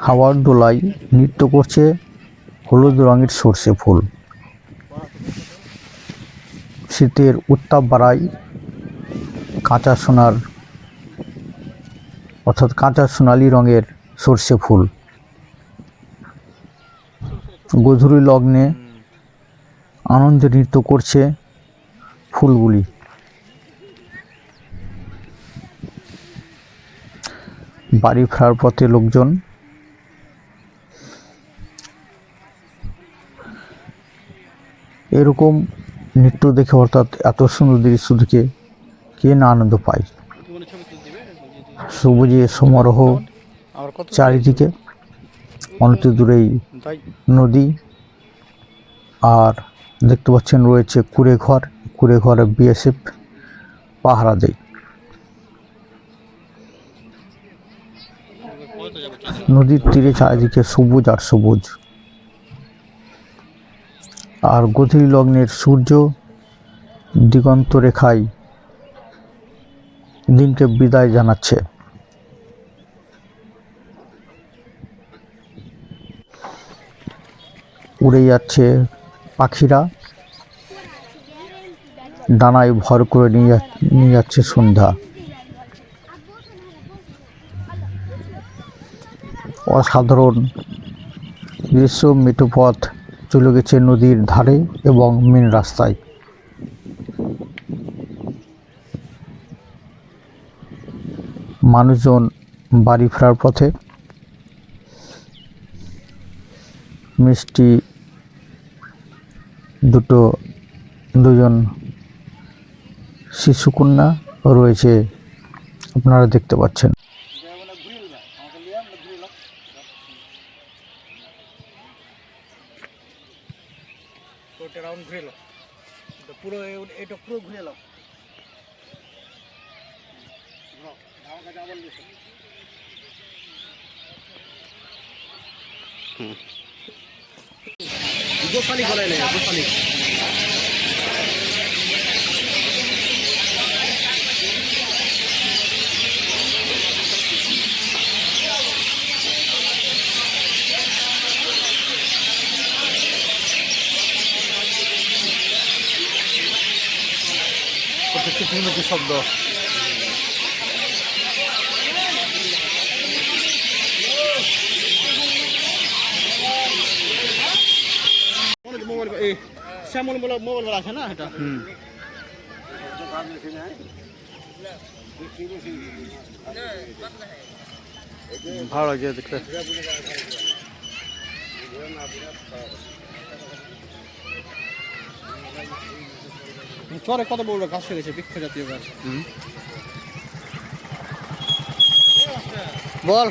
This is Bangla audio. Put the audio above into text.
হাওয়ার দোলায় নৃত্য করছে হলুদ রঙের সর্ষে ফুল। শীতের উত্তাপ বাড়ায় কাঁচা সোনার অর্থাৎ কাঁচা সোনালি রঙের সর্ষে ফুল। গোধূলি লগ্নে আনন্দে নৃত্য করছে ফুলগুলি। বাড়ি ফেরার পথে লোকজন এরকম নৃত্য দেখে, অর্থাৎ এত সুন্দর দৃশ্য দেখে কে না আনন্দ পায়। সবুজে সমারোহ চারিদিকে, অনেক দূরেই নদী, আর দেখতে পাচ্ছেন রয়েছে কুঁড়ে ঘর। কুঁড়ে ঘরে বিএসএফ পাহারা দেয়। নদীর তীরে চারিদিকে সবুজ আর সবুজ, আর গোধূলি লগ্নের সূর্য দিগন্ত রেখায় দিনকে বিদায় জানাচ্ছে। উড়ে যাচ্ছে পাখিরা, ডানায় ভর করে নিয়ে যাচ্ছে সন্ধ্যা। অসাধারণ দৃশ্য। মেঠো পথ চলে গেছে নদীর ধারে এবং মেন রাস্তায়। মানুষজন বাড়ি ফেরার পথে। মিষ্টি দুজন শিশুকন্যা রয়েছে, আপনারা দেখতে পাচ্ছেন। রাউন্ড ঘুরে এলো, পুরো এটা পুরো ঘুরে এলো। গোপালি বলে না, গোপালি প্রত্যেকটি শব্দ। শ্যামল মোবাইল আছে না, এটা ভালো লাগছে দেখতে। চরে কত বড় গাছ হয়ে গেছে, বৃক্ষ জাতীয় গাছ। বল।